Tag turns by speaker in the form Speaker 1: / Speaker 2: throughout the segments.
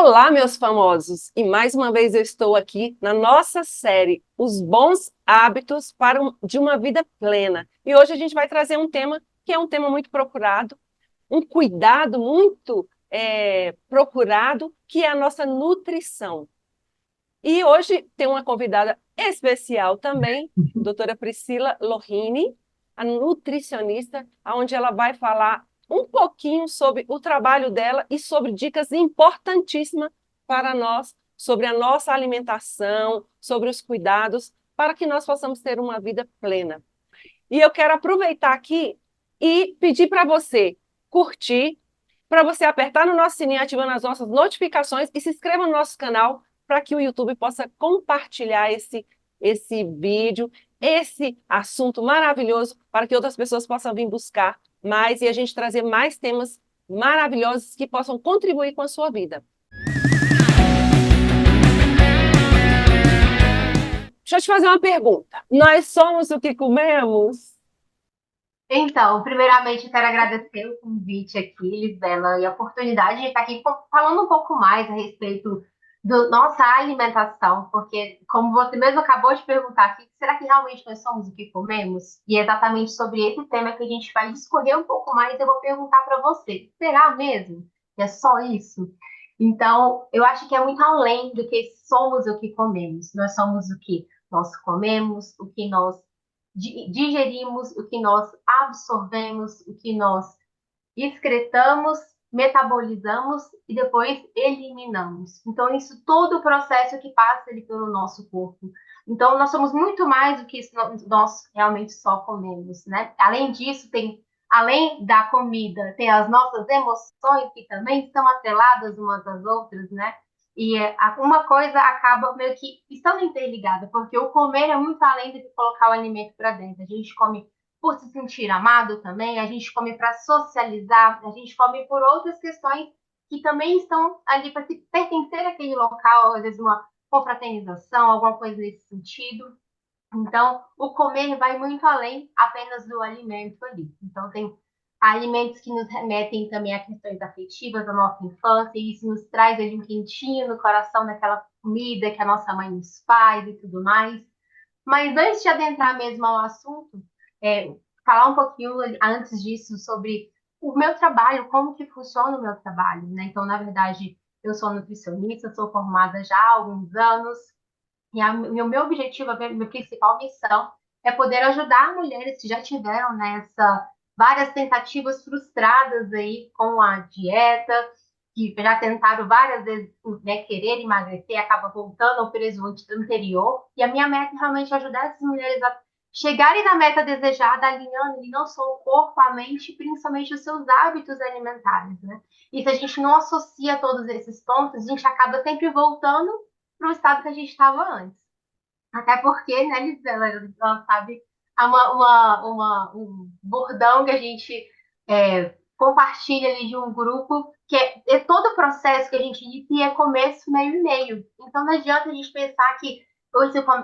Speaker 1: Olá, meus famosos! E mais uma vez eu estou aqui na nossa série Os Bons Hábitos de uma Vida Plena. E hoje a gente vai trazer um tema que é um tema muito procurado, um cuidado muito procurado, que é a nossa nutrição. E hoje tem uma convidada especial também, doutora Priscila Lohini, a nutricionista, onde ela vai falar um pouquinho sobre o trabalho dela e sobre dicas importantíssimas para nós, sobre a nossa alimentação, sobre os cuidados, para que nós possamos ter uma vida plena. E eu quero aproveitar aqui e pedir para você curtir, para você apertar no nosso sininho, ativando as nossas notificações e se inscreva no nosso canal para que o YouTube possa compartilhar esse vídeo, esse assunto maravilhoso, para que outras pessoas possam vir buscar mais e a gente trazer mais temas maravilhosos que possam contribuir com a sua vida. Deixa eu te fazer uma pergunta. Nós somos o que comemos?
Speaker 2: Então, primeiramente, eu quero agradecer o convite aqui, Lisbela, e a oportunidade de estar aqui falando um pouco mais a respeito da nossa alimentação, porque, como você mesmo acabou de perguntar aqui, será que realmente nós somos o que comemos? E é exatamente sobre esse tema que a gente vai discorrer um pouco mais. Eu vou perguntar para você, será mesmo que é só isso? Então, eu acho que é muito além do que somos o que comemos. Nós somos o que nós comemos, o que nós digerimos, o que nós absorvemos, o que nós excretamos, metabolizamos e depois eliminamos. Então, isso todo o processo que passa ali pelo nosso corpo. Então, nós somos muito mais do que isso nós realmente só comemos, né? Além disso, além da comida, tem as nossas emoções que também estão atreladas umas às outras, né? E uma coisa acaba meio que estando interligada, porque o comer é muito além de colocar o alimento para dentro. A gente come por se sentir amado também, a gente come para socializar, a gente come por outras questões que também estão ali para se pertencer àquele local, às vezes uma confraternização, alguma coisa nesse sentido. Então, o comer vai muito além apenas do alimento ali. Então, tem alimentos que nos remetem também a questões afetivas da nossa infância, e isso nos traz ali um quentinho no coração daquela comida que a nossa mãe nos faz e tudo mais. Mas antes de adentrar mesmo ao assunto, falar um pouquinho antes disso sobre o meu trabalho, como que funciona o meu trabalho, né? Então, na verdade, eu sou nutricionista, sou formada já há alguns anos, e o meu objetivo, a minha principal missão é poder ajudar mulheres que já tiveram nessa várias tentativas frustradas aí com a dieta, que já tentaram várias vezes, né, querer emagrecer, acaba voltando ao peso anterior. E a minha meta é realmente ajudar essas mulheres a chegarem na meta desejada, alinhando ali não só o corpo, a mente, principalmente os seus hábitos alimentares, né? E se a gente não associa todos esses pontos, a gente acaba sempre voltando para o estado que a gente estava antes. Até porque, né, Lisela, ela sabe, há um bordão que a gente compartilha ali de um grupo, que é todo o processo que a gente inicia é começo, meio e meio. Então não adianta a gente pensar que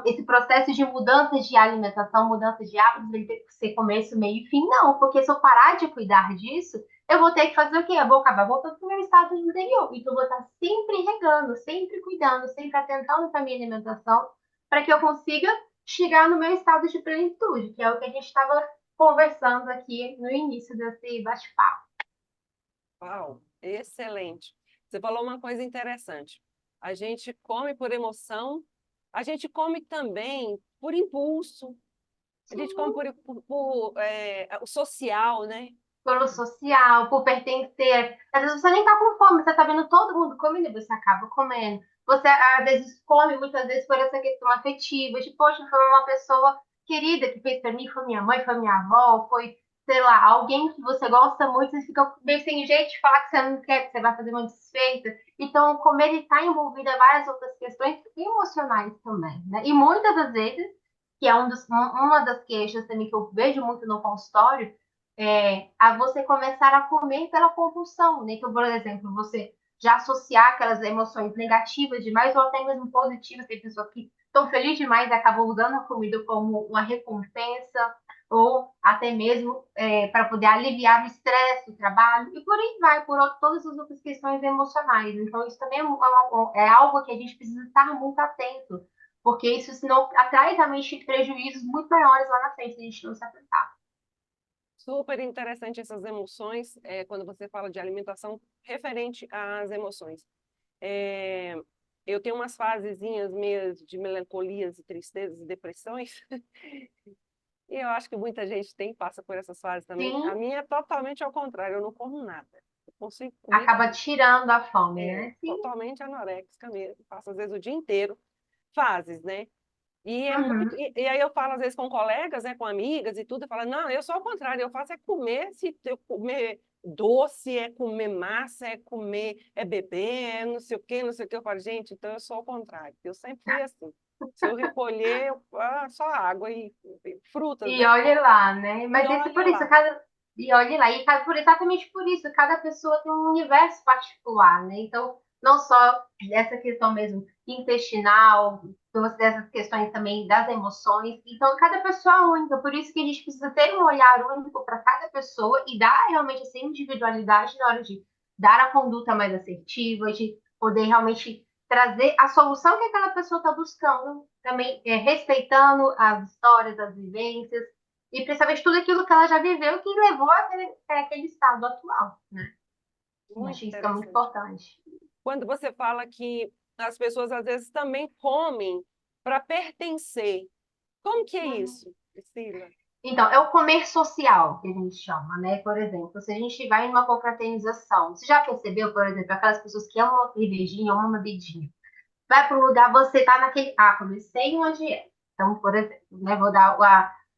Speaker 2: esse processo de mudança de alimentação, mudança de hábitos, ele tem que ser começo, meio e fim, não. Porque se eu parar de cuidar disso, eu vou ter que fazer o quê? Eu vou acabar voltando para o meu estado anterior. Então, eu vou estar sempre regando, sempre cuidando, sempre atentando para a minha alimentação, para que eu consiga chegar no meu estado de plenitude, que é o que a gente estava conversando aqui no início desse bate-papo.
Speaker 1: Uau, excelente. Você falou uma coisa interessante. A gente come por emoção, a gente come também por impulso, a gente come
Speaker 2: Sim.
Speaker 1: o social, né?
Speaker 2: Pelo social, por pertencer. Às vezes você nem tá com fome, você tá vendo todo mundo comendo e você acaba comendo. Você, às vezes, come muitas vezes por essa questão afetiva, de, poxa, foi uma pessoa querida que fez pra mim, foi minha mãe, foi minha avó, foi, sei lá, alguém que você gosta muito, você fica meio sem jeito de falar que você não quer, que você vai fazer uma desfeita. Então, o comer está envolvido em várias outras questões emocionais também, né? E muitas das vezes, que é uma das queixas também que eu vejo muito no consultório, a você começar a comer pela compulsão, né? Então, por exemplo, você já associar aquelas emoções negativas demais ou até mesmo positivas, tem pessoas que estão felizes demais e acabam usando a comida como uma recompensa, ou até mesmo para poder aliviar o estresse do trabalho, e por aí vai, todas as outras questões emocionais. Então, isso também é algo que a gente precisa estar muito atento, porque isso senão atrai também prejuízos muito maiores lá na frente se a gente não se atentar.
Speaker 1: Super interessante essas emoções, quando você fala de alimentação referente às emoções. É, eu tenho umas fasezinhas meias de melancolias e tristezas e depressões, e eu acho que muita gente tem, passa por essas fases também. A
Speaker 2: Sim,
Speaker 1: minha é totalmente ao contrário, eu não como nada. Eu consigo comer
Speaker 2: acaba tirando a fome, né? Sim.
Speaker 1: totalmente anoréxica mesmo, passo às vezes o dia inteiro, fases, né? E é muito.
Speaker 2: Uhum.
Speaker 1: E aí eu falo, às vezes, com colegas, né, com amigas e tudo, eu falo, não, eu sou ao contrário, eu faço é comer, se eu comer doce, é comer massa, é comer, é beber, é não sei o quê, não sei o quê. Eu falo, gente, então eu sou ao contrário. Eu sempre fui assim. Se eu recolher, só água e frutas,
Speaker 2: E
Speaker 1: né?
Speaker 2: olhe lá, né?
Speaker 1: E
Speaker 2: Mas isso
Speaker 1: olhe
Speaker 2: por isso,
Speaker 1: lá.
Speaker 2: e olhe lá, exatamente por isso, cada pessoa tem um universo particular, né? Então, não só essa questão mesmo intestinal, dessas questões também das emoções. Então, cada pessoa é única, por isso que a gente precisa ter um olhar único para cada pessoa e dar realmente essa individualidade na hora de dar a conduta mais assertiva, de poder realmente trazer a solução que aquela pessoa está buscando, também respeitando as histórias, as vivências, e principalmente tudo aquilo que ela já viveu que levou àquele estado atual, né? Eu acho
Speaker 1: Muito
Speaker 2: que isso que é muito
Speaker 1: interessante.
Speaker 2: importante.
Speaker 1: Quando você fala que as pessoas, às vezes, também comem para pertencer. Como que é
Speaker 2: Uhum.
Speaker 1: isso, Priscila?
Speaker 2: Então, é o comer social que a gente chama, né? Por exemplo, se a gente vai em uma confraternização, você já percebeu, por exemplo, aquelas pessoas que amam uma cervejinha, amam uma bebidinha? Vai para um lugar, você tá naquele. Ah, comecei uma dieta. Então, por exemplo, né, vou dar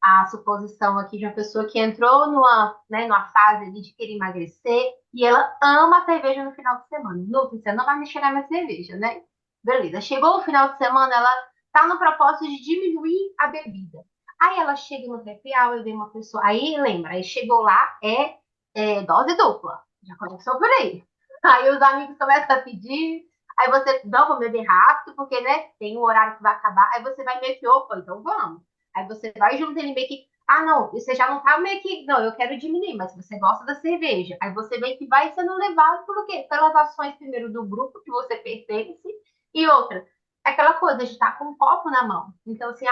Speaker 2: a suposição aqui de uma pessoa que entrou numa fase ali de querer emagrecer e ela ama a cerveja no final de semana. Não, você não vai me cheirar minha cerveja, né? Beleza. Chegou o final de semana, ela tá no propósito de diminuir a bebida. Aí ela chega no happy hour e vê uma pessoa. Aí lembra, aí chegou lá, dose dupla. Já começou por aí. Aí os amigos começam a pedir, aí você não vou beber rápido, porque, né, tem um horário que vai acabar. Aí você vai meio que, opa, então vamos. Aí você vai junto ele meio que, ah, não, você já não tá meio que, não, eu quero diminuir, mas você gosta da cerveja. Aí você meio que vai sendo levado por quê? Pelas ações, primeiro, do grupo que você pertence, e outra, aquela coisa de estar com um copo na mão. Então, assim,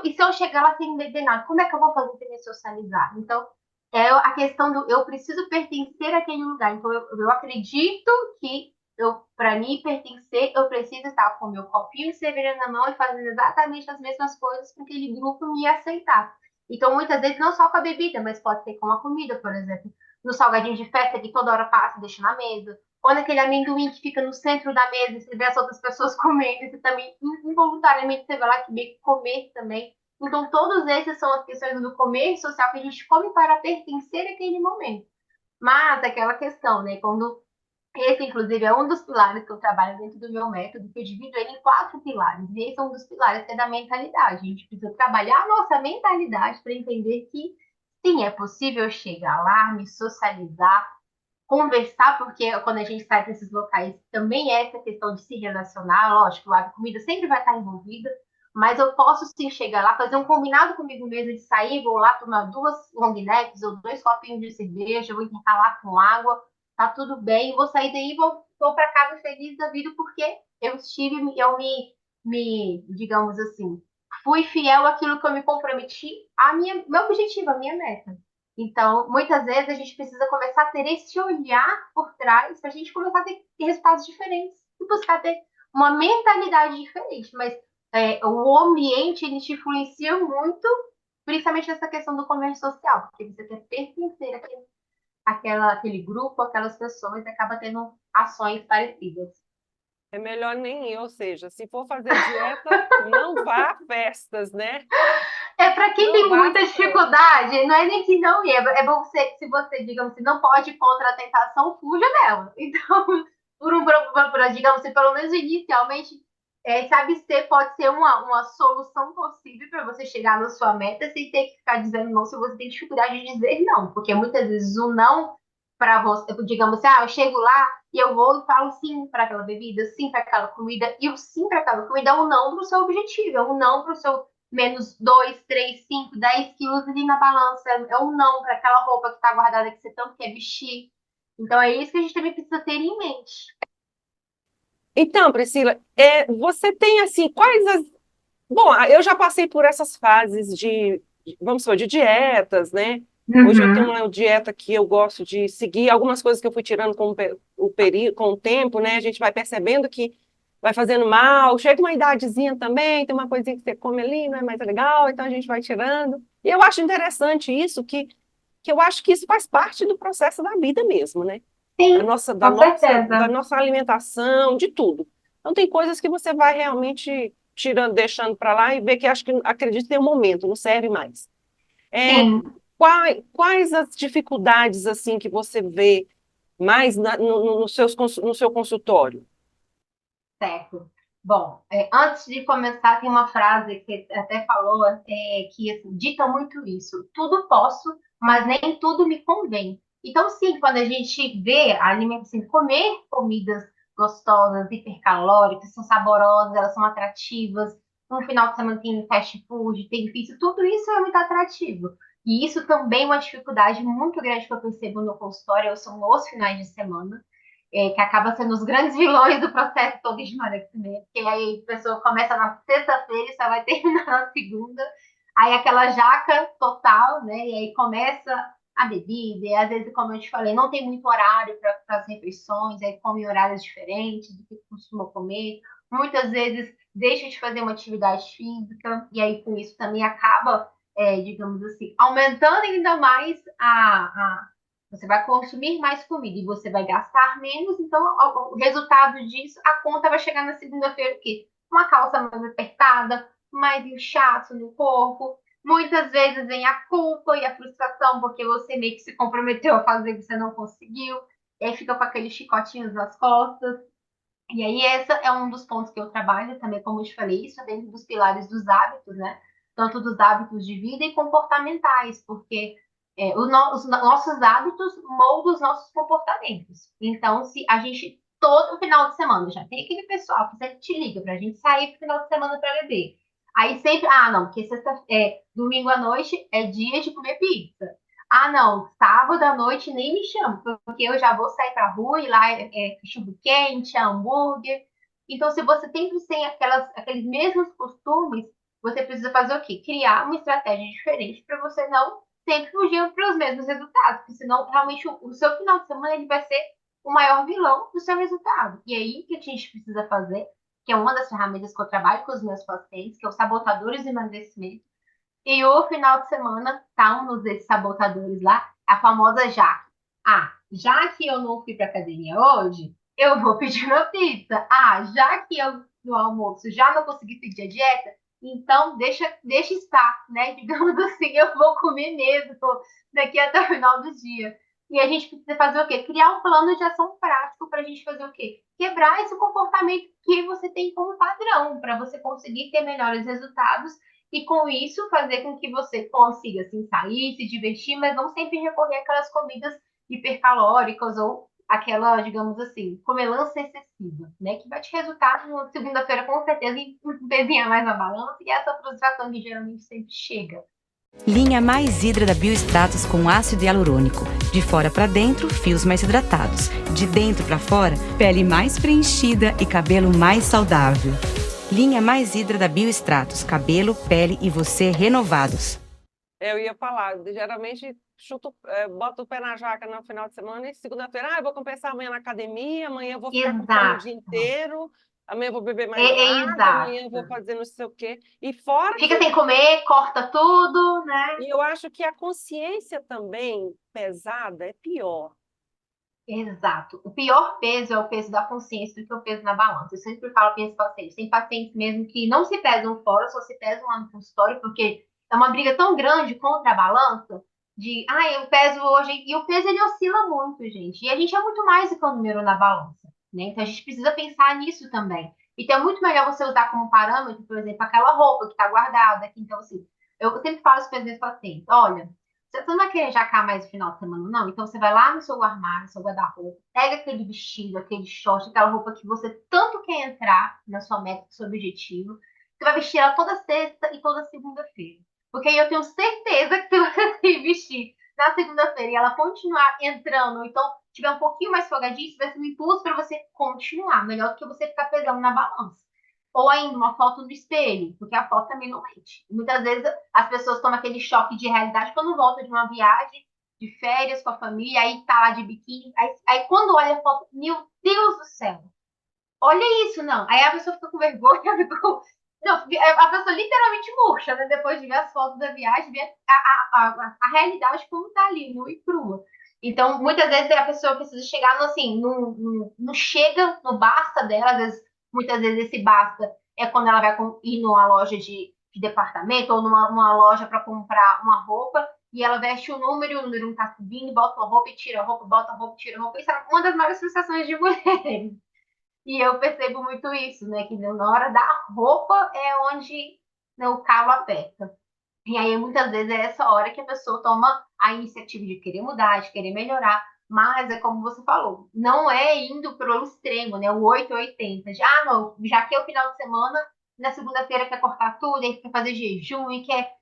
Speaker 2: e se eu chegar lá sem beber nada, como é que eu vou fazer para me socializar? Então, é a questão do eu preciso pertencer àquele lugar. Então, eu acredito que para mim pertencer, eu preciso estar com meu copinho de cerveja na mão e fazendo exatamente as mesmas coisas para aquele grupo me aceitar. Então, muitas vezes, não só com a bebida, mas pode ser com a comida, por exemplo. No salgadinho de festa, que toda hora passa e deixa na mesa. Ou naquele amendoim que fica no centro da mesa e você vê as outras pessoas comendo, e você também, involuntariamente, você vai lá que meio que comer também. Então, todos esses são as questões do comer social que a gente come para pertencer àquele momento. Mas aquela questão, né? Quando esse, inclusive, é um dos pilares que eu trabalho dentro do meu método, que eu divido ele em 4 pilares. E esse é um dos pilares que é da mentalidade. A gente precisa trabalhar a nossa mentalidade para entender que, sim, é possível chegar lá, me socializar, conversar, porque quando a gente sai para esses locais, também é essa questão de se relacionar. Lógico, a comida sempre vai estar envolvida, mas eu posso sim chegar lá, fazer um combinado comigo mesmo de sair, vou lá tomar 2 long necks ou 2 copinhos de cerveja, vou intercalar com água, tá tudo bem, vou sair daí e vou para casa feliz da vida, porque digamos assim, fui fiel àquilo que eu me comprometi, meu objetivo, a minha meta. Então, muitas vezes a gente precisa começar a ter esse olhar por trás para a gente começar a ter resultados diferentes e buscar ter uma mentalidade diferente. Mas o ambiente ele te influencia muito, principalmente nessa questão do comércio social, porque você quer pertencer àquele grupo, aquelas pessoas, e acaba tendo ações parecidas.
Speaker 1: É melhor nem ir, ou seja, se for fazer dieta, não vá a festas, né?
Speaker 2: É para quem
Speaker 1: Não
Speaker 2: tem
Speaker 1: vá às
Speaker 2: muita
Speaker 1: festas.
Speaker 2: dificuldade, não é nem que não ia, é bom você, se você, digamos assim, não pode ir contra a tentação, fuja dela. Então, digamos assim, pelo menos inicialmente, se abster pode ser uma solução possível para você chegar na sua meta sem ter que ficar dizendo não se você tem dificuldade de dizer não, porque muitas vezes o não para você, digamos assim, eu chego lá e eu vou e falo sim para aquela bebida, sim para aquela comida, e o sim para aquela comida é um não para o seu objetivo, é um não para o seu menos 2, 3, 5, 10 quilos ali na balança, ou não, para aquela roupa que está guardada que você tanto quer vestir. Então é isso que a gente também precisa ter em mente.
Speaker 1: Então, Priscila, você tem assim, quais as. Bom, eu já passei por essas fases vamos supor, de dietas, né? Hoje eu tenho
Speaker 2: Uhum.
Speaker 1: uma dieta que eu gosto de seguir, algumas coisas que eu fui tirando com o tempo, né? A gente vai percebendo que vai fazendo mal, chega uma idadezinha também, tem uma coisinha que você come ali, não é mais legal, então a gente vai tirando. E eu acho interessante isso, que eu acho que isso faz parte do processo da vida mesmo, né? da
Speaker 2: Sim,
Speaker 1: nossa, da
Speaker 2: com
Speaker 1: nossa, da
Speaker 2: certeza.
Speaker 1: nossa alimentação, de tudo. Então, tem coisas que você vai realmente tirando, deixando para lá e ver que acho que, acredito, tem um momento, não serve mais. É,
Speaker 2: Sim,
Speaker 1: quais as dificuldades assim que você vê mais no seu consultório?
Speaker 2: certo. Bom, antes de começar, tem uma frase que até falou que assim, dita muito isso. Tudo posso, mas nem tudo me convém. Então, sim, quando a gente vê a alimentação, assim, comer comidas gostosas, hipercalóricas, são saborosas, elas são atrativas. No final de semana tem fast food, tem pizza, tudo isso é muito atrativo. E isso também é uma dificuldade muito grande que eu percebo no consultório, são os finais de semana que acaba sendo os grandes vilões do processo todo de emagrecimento, porque aí a pessoa começa na sexta-feira e só vai terminar na segunda, aí aquela jaca total, né? E aí começa a bebida, e às vezes, como eu te falei, não tem muito horário para as refeições, aí come em horários diferentes do que costuma comer, muitas vezes deixa de fazer uma atividade física, e aí com isso também acaba, digamos assim, aumentando ainda mais você vai consumir mais comida e você vai gastar menos, então o resultado disso, a conta vai chegar na segunda-feira o quê? Uma calça mais apertada, mais inchaço no corpo. Muitas vezes vem a culpa e a frustração, porque você meio que se comprometeu a fazer e você não conseguiu. E aí fica com aqueles chicotinhos nas costas. E aí, esse é um dos pontos que eu trabalho também, como eu te falei, isso é dentro dos pilares dos hábitos, né? Tanto dos hábitos de vida e comportamentais, porque os nossos hábitos moldam os nossos comportamentos. Então, se a gente, todo final de semana, já tem aquele pessoal que sempre te liga pra gente sair no final de semana para beber. Aí sempre, não, porque domingo à noite é dia de comer pizza. Ah, não, sábado à noite nem me chama, porque eu já vou sair pra rua e lá é cachorro quente, é hambúrguer. Então, se você sempre tem aqueles mesmos costumes, você precisa fazer o quê? Criar uma estratégia diferente para você não sempre fugir para os mesmos resultados, porque senão realmente o seu final de semana ele vai ser o maior vilão do seu resultado. E aí, o que a gente precisa fazer, que é uma das ferramentas que eu trabalho com os meus pacientes, que é os sabotadores de emagrecimento, e o final de semana tá um dos sabotadores lá, a famosa Jaque. Já que eu não fui para academia hoje, eu vou pedir uma pizza. Já que eu no almoço já não consegui pedir a dieta, então deixa estar, né? Digamos assim, eu vou comer mesmo daqui até o final do dia. E a gente precisa fazer o quê? Criar um plano de ação prático para a gente fazer o quê? Quebrar esse comportamento que você tem como padrão, para você conseguir ter melhores resultados e com isso fazer com que você consiga assim, sair, se divertir, mas não sempre recorrer àquelas comidas hipercalóricas ou aquela, digamos assim, comelância excessiva, né? Que vai te resultar na segunda-feira com certeza em um pezinho a mais na balança e essa frustração que geralmente sempre chega.
Speaker 3: Linha Mais Hidra da Biostratos com ácido hialurônico. De fora para dentro, fios mais hidratados. De dentro para fora, pele mais preenchida e cabelo mais saudável. Linha Mais Hidra da Biostratos. Cabelo, pele e você renovados.
Speaker 1: Eu ia falar, geralmente boto o pé na jaca no final de semana e segunda-feira, eu vou compensar amanhã na academia, amanhã eu vou ficar com fome o dia
Speaker 2: Exato.
Speaker 1: inteiro, amanhã eu vou beber
Speaker 2: É,
Speaker 1: mais
Speaker 2: é
Speaker 1: água, amanhã eu vou
Speaker 2: exato.
Speaker 1: fazer não sei o quê. E fora
Speaker 2: Fica sem comer, corta tudo, né?
Speaker 1: e eu acho que a consciência também pesada é pior.
Speaker 2: Exato. O pior peso é o peso da consciência do que o peso na balança. Eu sempre falo para esses pacientes. Tem pacientes mesmo que não se pesam fora, só se pesam lá no consultório, porque é uma briga tão grande contra a balança, de, eu peso hoje, e o peso ele oscila muito, gente. E a gente é muito mais do que o número na balança, né? Então a gente precisa pensar nisso também. Então é muito melhor você usar como parâmetro, por exemplo, aquela roupa que está guardada aqui. Então, assim, eu sempre falo isso para os meus pacientes: olha, você não vai querer jacar mais no final de semana, não? Então você vai lá no seu armário, no seu guarda-roupa, pega aquele vestido, aquele short, aquela roupa que você tanto quer entrar na sua meta, no seu objetivo. você vai vestir ela toda sexta e toda segunda-feira. Porque aí eu tenho certeza que se você se vestir na segunda-feira e ela continuar entrando, ou então tiver um pouquinho mais folgadinho, isso vai ser um impulso para você continuar, melhor do que você ficar pesando na balança. Ou ainda uma foto no espelho, porque a foto também não mente. Muitas vezes as pessoas tomam aquele choque de realidade quando voltam de uma viagem, de férias com a família, aí tá lá de biquíni, aí quando olha a foto, meu Deus do céu, olha isso, não. Aí a pessoa fica com vergonha, fica com... Não, a pessoa literalmente murcha, né? Depois de ver as fotos da viagem, ver a realidade como tá ali, nua e crua. Então, muitas vezes a pessoa precisa chegar no, assim, no chega, no basta dela. Às vezes, muitas vezes esse basta é quando ela vai ir numa loja de departamento ou numa loja para comprar uma roupa e ela veste o número não tá subindo, bota uma roupa e tira a roupa, bota a roupa e tira a roupa. Isso é uma das maiores frustrações de mulheres. E eu percebo muito isso, né? Que na hora da roupa é onde, né, o calo aperta. E aí, muitas vezes, é essa hora que a pessoa toma a iniciativa de querer mudar, de querer melhorar. Mas é como você falou, não é indo para o extremo, né? O 880. De, não, já que é o final de semana, na segunda-feira quer cortar tudo, aí quer fazer jejum e quer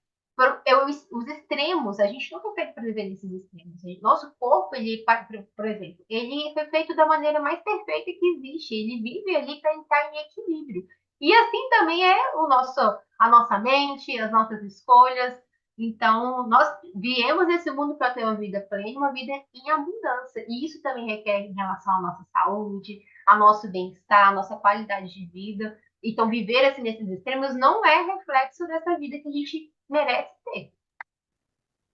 Speaker 2: os extremos, a gente não foi feito para viver nesses extremos. Nosso corpo, ele, por exemplo, ele foi feito da maneira mais perfeita que existe. Ele vive ali para estar em equilíbrio. E assim também é a nossa mente, as nossas escolhas. Então, nós viemos nesse mundo para ter uma vida plena, uma vida em abundância. E isso também requer em relação à nossa saúde, ao nosso bem-estar, à nossa qualidade de vida. Então, viver assim nesses extremos não é reflexo dessa vida que a gente merece ter.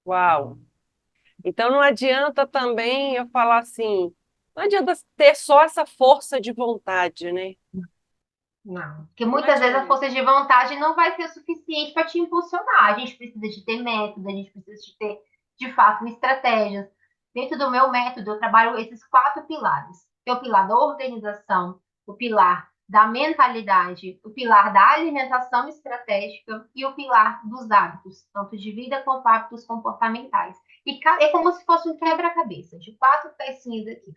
Speaker 1: Uau! Então não adianta também eu falar assim, não adianta ter só essa força de vontade, né?
Speaker 2: Não. Porque
Speaker 1: Não
Speaker 2: muitas vezes a
Speaker 1: adianta.
Speaker 2: força de vontade não vai ser o suficiente para te impulsionar. A gente precisa de ter método, a gente precisa de ter, de fato, estratégias. Dentro do meu método, eu trabalho esses 4 pilares. Tem o pilar da organização, o pilar da mentalidade, o pilar da alimentação estratégica e o pilar dos hábitos, tanto de vida quanto hábitos comportamentais. E é como se fosse um quebra-cabeça de 4 pecinhas aqui.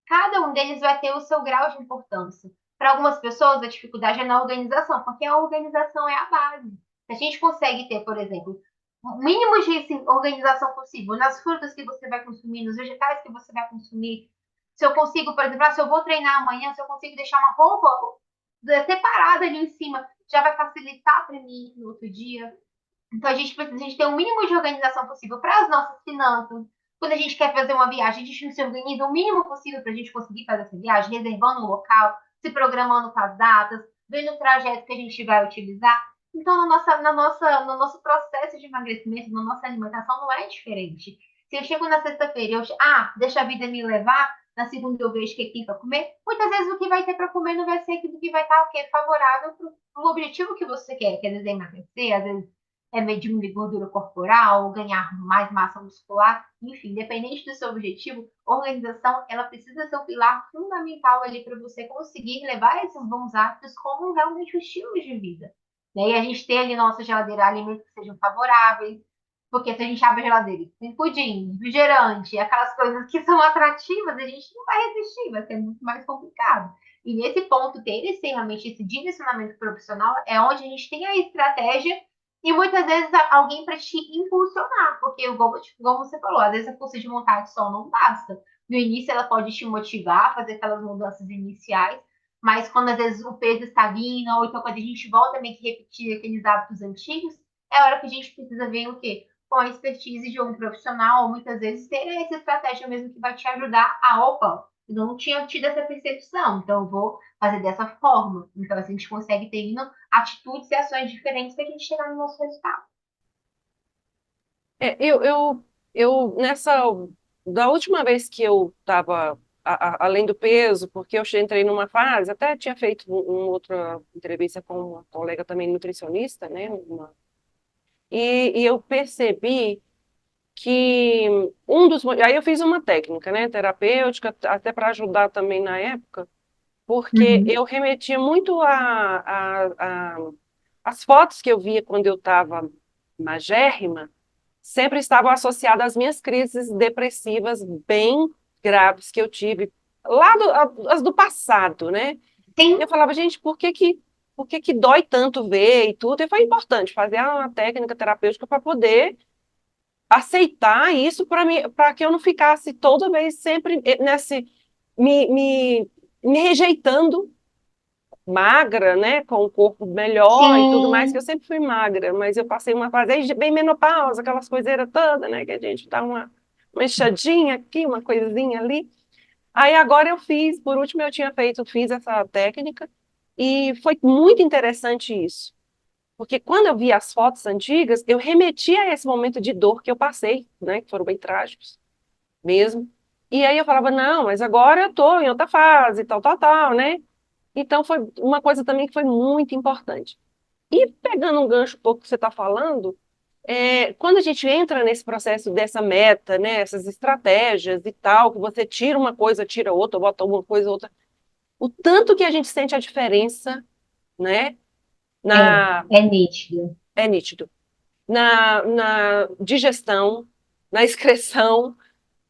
Speaker 2: Cada um deles vai ter o seu grau de importância. Para algumas pessoas, a dificuldade é na organização, porque a organização é a base. Se a gente consegue ter, por exemplo, o mínimo de assim, organização possível nas frutas que você vai consumir, nos vegetais que você vai consumir, se eu consigo, por exemplo, se eu vou treinar amanhã, se eu consigo deixar uma roupa separada ali em cima, já vai facilitar para mim no outro dia. Então, a gente ter o mínimo de organização possível para as nossas finanças. Quando a gente quer fazer uma viagem, a gente se organiza o mínimo possível para a gente conseguir fazer essa viagem, reservando o local, se programando com as datas, vendo o trajeto que a gente vai utilizar. Então, no nosso processo de emagrecimento, na nossa alimentação, não é diferente. Se eu chego na sexta-feira e deixa a vida me levar, na segunda eu vejo o que tem para comer, muitas vezes o que vai ter para comer não vai ser aquilo que vai estar favorável para o objetivo que você quer. Quer dizer, emagrecer, às vezes diminuir gordura corporal, ganhar mais massa muscular, enfim, independente do seu objetivo, a organização ela precisa ser um pilar fundamental ali para você conseguir levar esses bons hábitos como realmente um estilo de vida. Né? E a gente tem ali na nossa geladeira alimentos que sejam favoráveis, porque se a gente abre a geladeira e tem pudim, refrigerante, aquelas coisas que são atrativas, a gente não vai resistir, vai ser muito mais complicado. E nesse ponto, ter realmente esse direcionamento profissional é onde a gente tem a estratégia e muitas vezes alguém para te impulsionar, porque, igual você falou, às vezes a força de vontade só não basta. No início, ela pode te motivar a fazer aquelas mudanças iniciais, mas quando às vezes o peso estagna, ou então quando a gente volta meio que repetir aqueles hábitos antigos, é a hora que a gente precisa ver o quê? Com a expertise de um profissional, ou muitas vezes ter essa estratégia mesmo que vai te ajudar opa, eu não tinha tido essa percepção, então eu vou fazer dessa forma. Então, assim, a gente consegue ter atitudes e ações diferentes para a gente chegar no nosso resultado.
Speaker 1: É, nessa, da última vez que eu estava além do peso, porque eu entrei numa fase, até tinha feito uma outra entrevista com uma colega também nutricionista, né? E eu percebi que aí eu fiz uma técnica, né, terapêutica, até para ajudar também na época, porque
Speaker 2: Uhum.
Speaker 1: eu remetia muito as fotos que eu via quando eu estava magérrima, sempre estavam associadas às minhas crises depressivas bem graves que eu tive, as do passado, né? E
Speaker 2: Sim,
Speaker 1: eu falava, gente, por que que por que que dói tanto ver e tudo, e foi importante fazer uma técnica terapêutica para poder aceitar isso para mim, para que eu não ficasse toda vez sempre nesse me, me, me rejeitando magra, né, com o corpo melhor e tudo mais, que eu
Speaker 2: Sim,
Speaker 1: sempre fui magra, mas eu passei uma fase aí bem menopausa, aquelas coiseiras todas, né, que a gente dá uma enxadinha aqui, uma coisinha ali. Aí agora eu fiz, por último eu tinha feito, fiz essa técnica e foi muito interessante isso. Porque quando eu vi as fotos antigas, eu remetia a esse momento de dor que eu passei, né, que foram bem trágicos mesmo. E aí eu falava, não, mas agora eu tô em outra fase, tal, tal, tal, né? Então foi uma coisa também que foi muito importante. E pegando um gancho um pouco que você está falando, quando a gente entra nesse processo dessa meta, né, essas estratégias e tal, que você tira uma coisa, tira outra, bota uma coisa, outra, o tanto que a gente sente a diferença, né, na,
Speaker 2: é nítido.
Speaker 1: é nítido, na digestão, na excreção,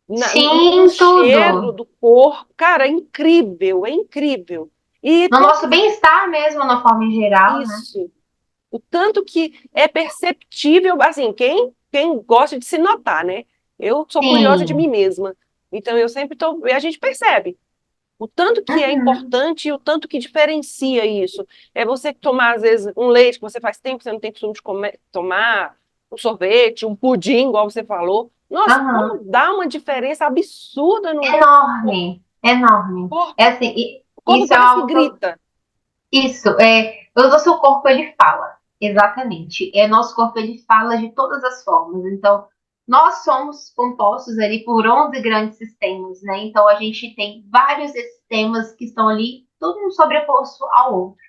Speaker 1: no
Speaker 2: Sim,
Speaker 1: cheiro
Speaker 2: tudo.
Speaker 1: do corpo, cara, é incrível, é incrível. E
Speaker 2: No nosso bem-estar mesmo, na forma em geral, né?
Speaker 1: isso, o tanto que é perceptível, assim, quem gosta de se notar, né? Eu sou curiosa de mim
Speaker 2: Sim.
Speaker 1: mesma, então eu sempre tô, e a gente percebe o tanto que é
Speaker 2: Uhum.
Speaker 1: importante e o tanto que diferencia isso. É você tomar, às vezes, um leite que você faz tempo que você não tem costume de tomar, um sorvete, um pudim, igual você falou. Nossa, como
Speaker 2: Aham.
Speaker 1: dá uma diferença absurda no corpo.
Speaker 2: Enorme, enorme. É assim,
Speaker 1: O corpo
Speaker 2: isso é
Speaker 1: parece que
Speaker 2: algo que
Speaker 1: grita.
Speaker 2: isso, o nosso corpo ele fala, exatamente. Nosso corpo ele fala de todas as formas. Então, nós somos compostos ali por 11 grandes sistemas, né? Então, a gente tem vários desses sistemas que estão ali, todo um sobreposto ao outro.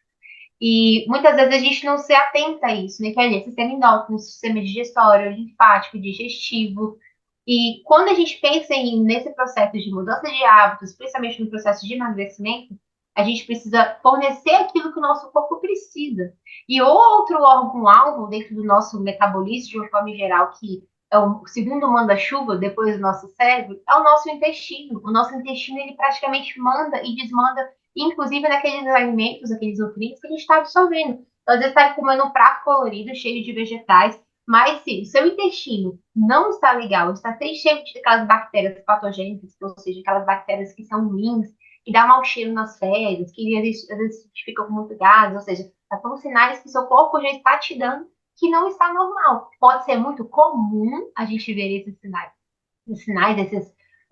Speaker 2: E muitas vezes a gente não se atenta a isso, né? Que é sistema endócrino, sistema digestório, linfático, digestivo. E quando a gente pensa nesse processo de mudança de hábitos, principalmente no processo de emagrecimento, a gente precisa fornecer aquilo que o nosso corpo precisa. E outro órgão-alvo dentro do nosso metabolismo, de uma forma geral, que é o segundo manda-chuva depois do nosso cérebro, é o nosso intestino. O nosso intestino, ele praticamente manda e desmanda, inclusive naqueles alimentos, aqueles nutrientes que a gente está absorvendo. Então, às vezes, está comendo um prato colorido, cheio de vegetais, mas se o seu intestino não está legal, está cheio de aquelas bactérias patogênicas, ou seja, aquelas bactérias que são ruins, que dá mau cheiro nas fezes, que às vezes ficam com muito gás, ou seja, são sinais que seu corpo já está te dando que não está normal. Pode ser muito comum a gente ver esses sinais,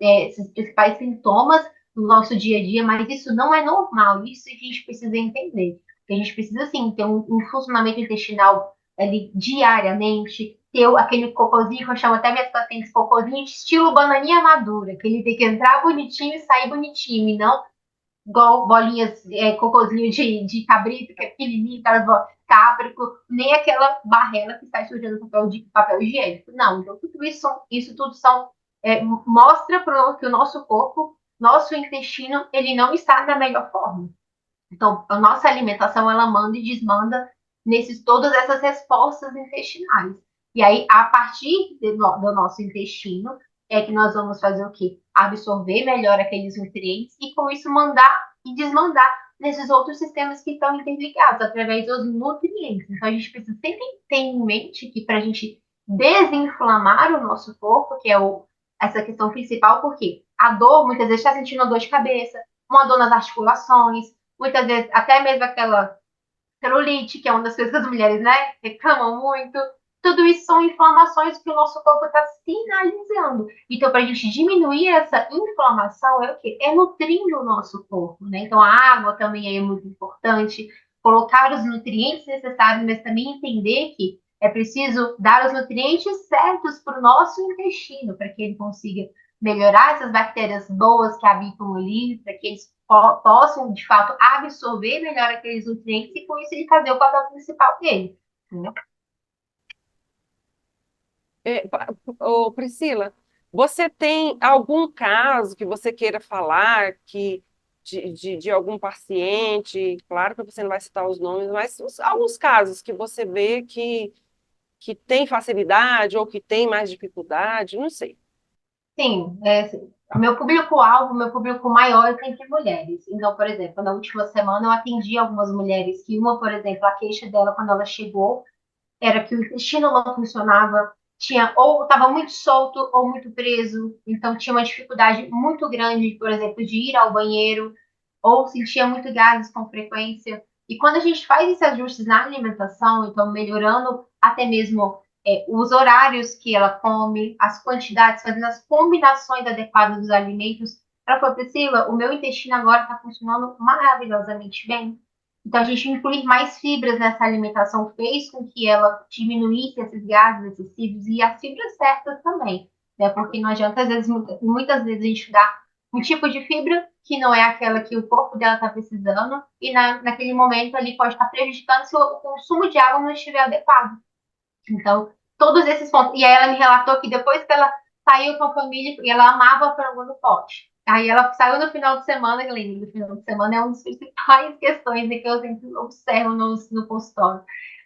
Speaker 2: esses principais sintomas no nosso dia a dia, mas isso não é normal, isso a gente precisa entender. A gente precisa, sim, ter um funcionamento intestinal ali diariamente, ter aquele cocôzinho que eu chamo até minhas pacientes cocôzinho de estilo bananinha madura, que ele tem que entrar bonitinho e sair bonitinho, e não igual bolinhas, cocôzinho de cabrito, que é pequenininho, cáprico, nem aquela barrela que está sujando papel higiênico. Não, então tudo isso tudo mostra que o nosso corpo, nosso intestino, ele não está na melhor forma. Então, a nossa alimentação, ela manda e desmanda todas essas respostas intestinais. E aí, a partir do nosso intestino, é que nós vamos fazer o quê? Absorver melhor aqueles nutrientes e, com isso, mandar e desmandar nesses outros sistemas que estão interligados através dos nutrientes. Então, a gente precisa sempre ter em mente que para a gente desinflamar o nosso corpo, que é essa questão principal, porque a dor, muitas vezes, está sentindo uma dor de cabeça, uma dor nas articulações, muitas vezes até mesmo aquela celulite, que é uma das coisas que as mulheres, né, reclamam muito. Tudo isso são inflamações que o nosso corpo está sinalizando. Então, para a gente diminuir essa inflamação, é o quê? É nutrindo o nosso corpo, né? Então, a água também é muito importante. Colocar os nutrientes necessários, mas também entender que é preciso dar os nutrientes certos para o nosso intestino, para que ele consiga melhorar essas bactérias boas que habitam ali, para que eles possam, de fato, absorver melhor aqueles nutrientes e, com isso, ele fazer o papel principal dele. Entendeu?
Speaker 1: Priscila, você tem algum caso que você queira falar de algum paciente? Claro que você não vai citar os nomes, mas alguns casos que você vê que tem facilidade ou que tem mais dificuldade, não sei.
Speaker 2: Sim, O meu público-alvo, meu público maior é sempre mulheres. Então, por exemplo, na última semana eu atendi algumas mulheres que uma, por exemplo, a queixa dela quando ela chegou era que o intestino não funcionava, tinha ou estava muito solto ou muito preso, então tinha uma dificuldade muito grande, por exemplo, de ir ao banheiro, ou sentia muito gases com frequência. E quando a gente faz esses ajustes na alimentação, então melhorando até mesmo os horários que ela come, as quantidades, fazendo as combinações adequadas dos alimentos, ela falou, Priscila, o meu intestino agora está funcionando maravilhosamente bem. Então, a gente incluir mais fibras nessa alimentação fez com que ela diminuísse esses gases excessivos e as fibras certas também, né? Porque não adianta, às vezes, muitas vezes a gente dá um tipo de fibra que não é aquela que o corpo dela está precisando e naquele momento ali pode estar prejudicando se o consumo de água não estiver adequado. Então, todos esses pontos. E aí ela me relatou que depois que ela saiu com a família, e ela amava frango no pote. Aí ela saiu no final de semana, que lembra, no final de semana é uma das principais questões que eu sempre observo no consultório.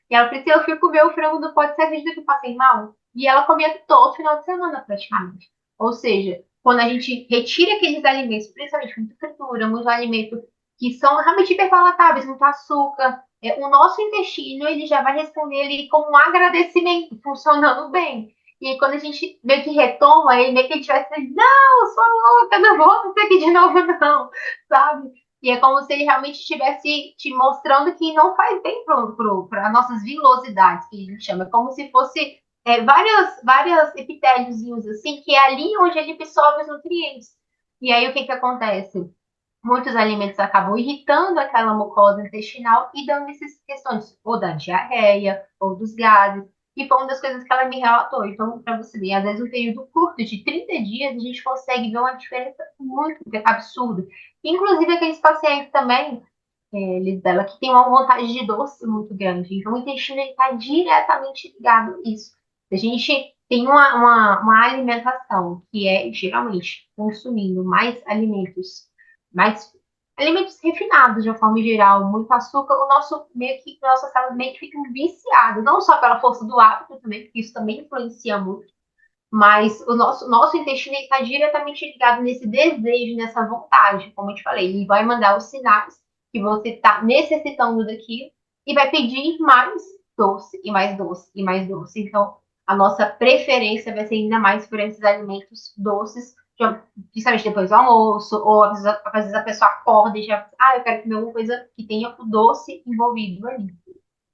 Speaker 2: E ela disse, eu fui comer o frango no pote, você acredita que eu passei mal? E ela comia todo final de semana, praticamente. Ou seja, quando a gente retira aqueles alimentos, principalmente muita fritura, muito alimento que são realmente hiperpalatáveis, muito açúcar, o nosso intestino ele já vai responder ali como um agradecimento, funcionando bem. E aí, quando a gente meio que retoma, ele meio que a gente vai dizer, não, sua louca, não vou fazer aqui de novo, não, sabe? E é como se ele realmente estivesse te mostrando que não faz bem para nossas vilosidades, que a gente chama. É como se fosse vários epitéliozinhos, assim, que é ali onde ele absorve os nutrientes. E aí, o que que acontece? Muitos alimentos acabam irritando aquela mucosa intestinal e dando essas questões, ou da diarreia, ou dos gases. E foi uma das coisas que ela me relatou. Então, para você ver, às vezes um período curto de 30 dias, a gente consegue ver uma diferença muito absurda. Inclusive, aqueles pacientes também, Lisbela, que tem uma vontade de doce muito grande. Então, o intestino está diretamente ligado a isso. A gente tem uma alimentação que é geralmente consumindo mais alimentos refinados de uma forma geral, muito açúcar, o nosso cérebro meio que fica viciado, não só pela força do hábito também, porque isso também influencia muito, mas o nosso intestino está diretamente ligado nesse desejo, nessa vontade, como eu te falei. Ele vai mandar os sinais que você está necessitando daquilo e vai pedir mais doce, e mais doce, e mais doce. Então, a nossa preferência vai ser ainda mais por esses alimentos doces, principalmente depois do almoço, ou às vezes a pessoa acorda e já, eu quero comer alguma coisa que tenha o doce envolvido ali.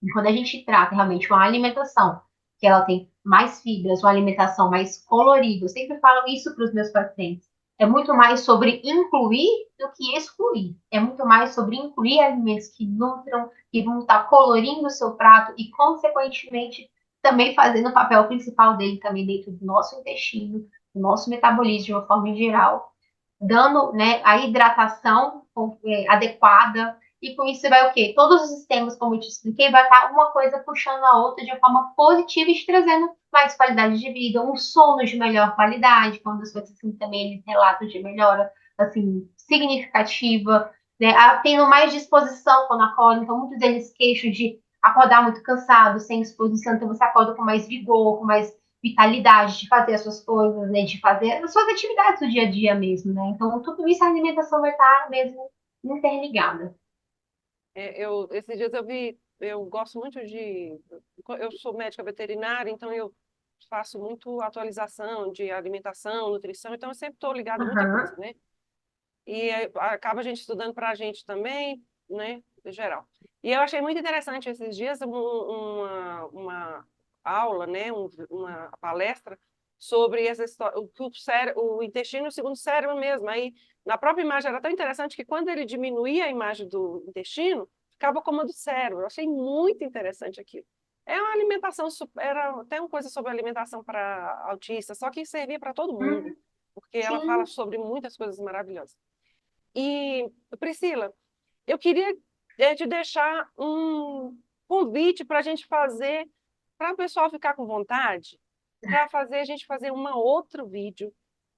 Speaker 2: E quando a gente trata realmente uma alimentação que ela tem mais fibras, uma alimentação mais colorida, eu sempre falo isso para os meus pacientes. É muito mais sobre incluir do que excluir. É muito mais sobre incluir alimentos que nutram, que vão estar colorindo o seu prato e, consequentemente, também fazendo o papel principal dele também dentro do nosso intestino, do nosso metabolismo de uma forma geral, dando, né, a hidratação adequada, e com isso você vai o quê? Todos os sistemas, como eu te expliquei, vai estar uma coisa puxando a outra de uma forma positiva e te trazendo mais qualidade de vida, um sono de melhor qualidade, quando as coisas assim também eles relatam de melhora assim, significativa, né? Tendo mais disposição quando acorda, então muitos deles queixam de acordar muito cansado, sem disposição, então você acorda com mais vigor, com mais vitalidade de fazer as suas coisas, né? De fazer as suas atividades do dia a dia mesmo, né? Então, tudo isso a alimentação vai estar mesmo interligada.
Speaker 1: Esses dias eu gosto muito eu sou médica veterinária, então eu faço muito atualização de alimentação, nutrição, então eu sempre estou ligada a muita coisa,
Speaker 2: Uhum.
Speaker 1: né? E acaba a gente estudando para a gente também, né, em geral. E eu achei muito interessante esses dias uma aula, né, uma palestra sobre essa história, o intestino e o segundo cérebro mesmo. Aí, na própria imagem era tão interessante que quando ele diminuía a imagem do intestino, ficava como a do cérebro. Eu achei muito interessante aquilo. É uma alimentação, era até uma coisa sobre alimentação para autistas, só que servia para todo mundo, porque ela fala
Speaker 2: Sim.
Speaker 1: sobre muitas coisas maravilhosas. E, Priscila, eu queria te deixar um convite para a gente fazer, para o pessoal ficar com vontade, para fazer a gente fazer um outro vídeo,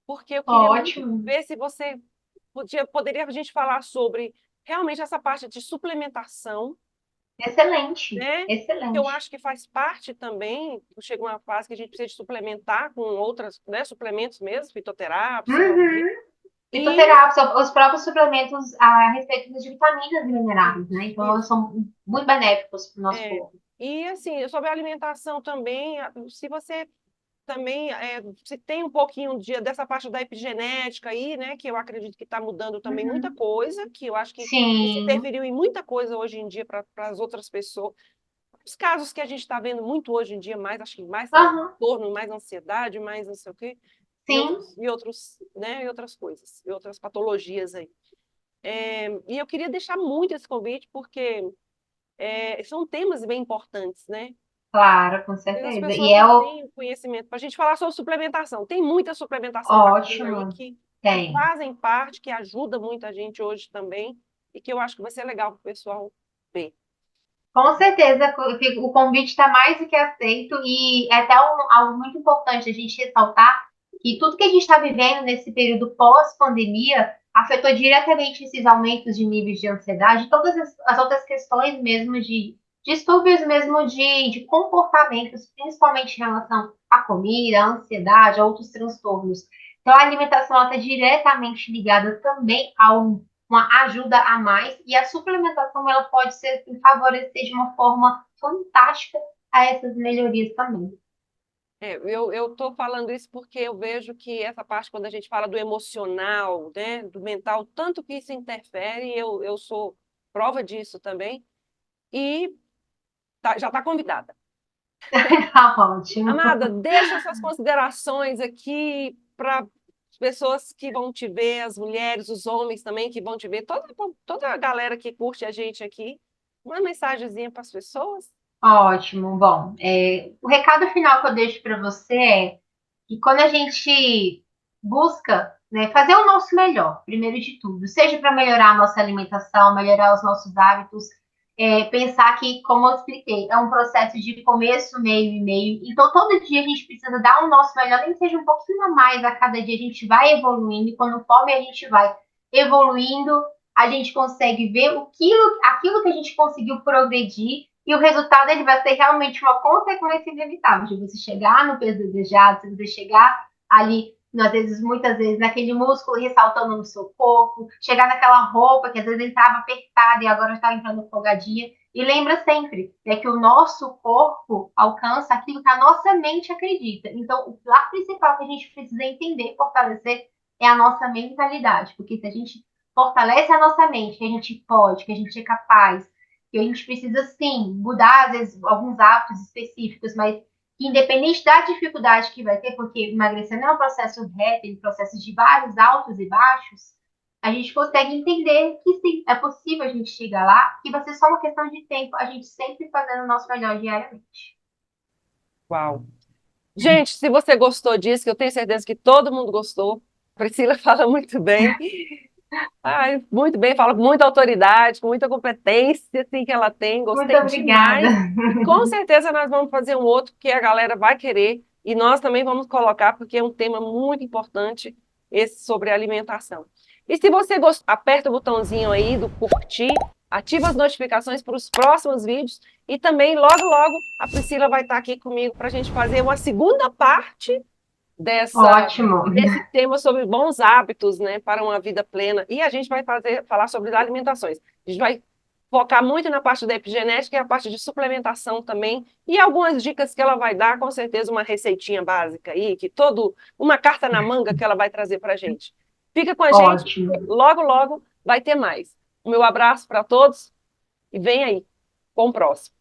Speaker 1: porque eu queria muito
Speaker 2: Ótimo.
Speaker 1: ver se você poderia a gente falar sobre realmente essa parte de suplementação
Speaker 2: Excelente,
Speaker 1: né? Eu
Speaker 2: excelente.
Speaker 1: acho que faz parte também, chega uma fase que a gente precisa de suplementar com outras, né, suplementos mesmo, fitoterápicos, sei lá o quê.
Speaker 2: Uhum.
Speaker 1: E
Speaker 2: Fitoterápicos, os próprios suplementos a respeito de vitaminas e minerais, né? Então, eles
Speaker 1: isso.
Speaker 2: são muito benéficos para o nosso
Speaker 1: É.
Speaker 2: corpo.
Speaker 1: E assim, sobre a alimentação também, se você também se tem um pouquinho dessa parte da epigenética aí, né, que eu acredito que está mudando também muita
Speaker 2: Uhum.
Speaker 1: coisa, que eu acho que isso
Speaker 2: Sim.
Speaker 1: interferiu em muita coisa hoje em dia para as outras pessoas. Os casos que a gente está vendo muito hoje em dia, mais, acho que mais
Speaker 2: Aham.
Speaker 1: transtorno, mais ansiedade, mais não sei o quê,
Speaker 2: Sim.
Speaker 1: né, e outras coisas, e outras patologias aí. E eu queria deixar muito esse convite, porque são temas bem importantes, né?
Speaker 2: Claro, com
Speaker 1: As
Speaker 2: certeza. E
Speaker 1: pessoas
Speaker 2: é
Speaker 1: não
Speaker 2: o
Speaker 1: têm conhecimento. Para a gente falar sobre suplementação, tem muita suplementação bacana aí
Speaker 2: ótimo.
Speaker 1: que
Speaker 2: Tem.
Speaker 1: fazem parte, que ajuda muita gente hoje também, e que eu acho que vai ser legal para o pessoal ver.
Speaker 2: Com certeza, o convite está mais do que aceito e é até algo muito importante a gente ressaltar que tudo que a gente está vivendo nesse período pós-pandemia afetou diretamente esses aumentos de níveis de ansiedade, todas as outras questões mesmo de distúrbios mesmo de comportamentos, principalmente em relação à comida, à ansiedade, a outros transtornos. Então, a alimentação está diretamente ligada também ao uma ajuda a mais e a suplementação ela pode ser favorecer de uma forma fantástica a essas melhorias também.
Speaker 1: Eu estou falando isso porque eu vejo que essa parte, quando a gente fala do emocional, né, do mental, tanto que isso interfere, eu sou prova disso também, e já está convidada.
Speaker 2: Tá ótimo.
Speaker 1: Amada, deixa essas considerações aqui para as pessoas que vão te ver, as mulheres, os homens também que vão te ver, toda a galera que curte a gente aqui. Uma mensagenzinha para as pessoas.
Speaker 2: Ótimo. Bom, o recado final que eu deixo para você é que quando a gente busca, né, fazer o nosso melhor, primeiro de tudo, seja para melhorar a nossa alimentação, melhorar os nossos hábitos, pensar que, como eu expliquei, é um processo de começo, meio e meio. Então, todo dia a gente precisa dar o nosso melhor, nem que seja um pouquinho a mais a cada dia, a gente vai evoluindo, e conforme a gente vai evoluindo, a gente consegue ver aquilo que a gente conseguiu progredir e o resultado ele vai ser realmente uma consequência inevitável de você chegar no peso desejado, de você chegar ali, às vezes, muitas vezes, naquele músculo ressaltando no seu corpo, chegar naquela roupa que às vezes entrava apertada e agora está entrando folgadinha. E lembra sempre que o nosso corpo alcança aquilo que a nossa mente acredita. Então, o pilar principal que a gente precisa entender, fortalecer, é a nossa mentalidade. Porque se a gente fortalece a nossa mente, que a gente pode, que a gente é capaz, que a gente precisa sim mudar às vezes alguns hábitos específicos, mas que independente da dificuldade que vai ter, porque emagrecer não é um processo reto, é um processo de vários altos e baixos, a gente consegue entender que sim, é possível a gente chegar lá, que vai ser só uma questão de tempo, a gente sempre fazendo o nosso melhor diariamente.
Speaker 1: Uau! Gente, se você gostou disso, que eu tenho certeza que todo mundo gostou, a Priscila fala muito bem. Ai, muito bem, fala com muita autoridade, com muita competência assim, que ela tem,
Speaker 2: Muito
Speaker 1: gostei
Speaker 2: obrigada.
Speaker 1: demais. E com certeza nós vamos fazer um outro que a galera vai querer, e nós também vamos colocar, porque é um tema muito importante, esse sobre alimentação. E se você gostou, aperta o botãozinho aí do curtir, ativa as notificações para os próximos vídeos, e também, logo, logo, a Priscila vai estar aqui comigo para a gente fazer uma segunda parte
Speaker 2: Ótimo.
Speaker 1: desse tema sobre bons hábitos, né, para uma vida plena. E a gente vai falar sobre alimentações. A gente vai focar muito na parte da epigenética e a parte de suplementação também. E algumas dicas que ela vai dar, com certeza uma receitinha básica aí, uma carta na manga que ela vai trazer para a gente. Fica com a gente,
Speaker 2: Ótimo.
Speaker 1: logo, logo vai ter mais. O meu abraço para todos e vem aí com o próximo.